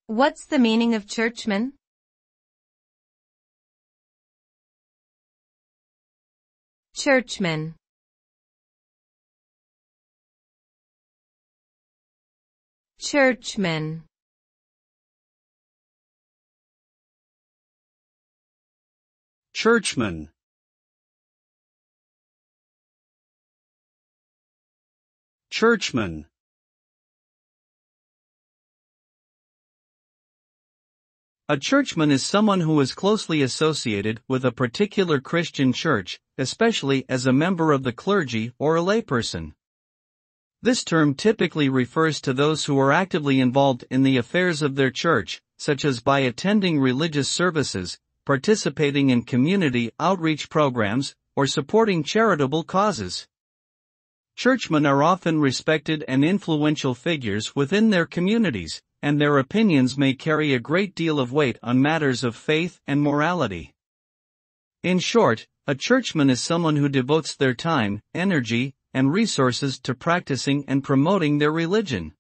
What's the meaning of churchman? Churchman. Churchman. Churchman. Churchman. A churchman is someone who is closely associated with a particular Christian church, especially as a member of the clergy or a layperson. This term typically refers to those who are actively involved in the affairs of their church, such as by attending religious services, participating in community outreach programs, or supporting charitable causes. Churchmen are often respected and influential figures within their communities, and their opinions may carry a great deal of weight on matters of faith and morality. In short, a churchman is someone who devotes their time, energy, and resources to practicing and promoting their religion.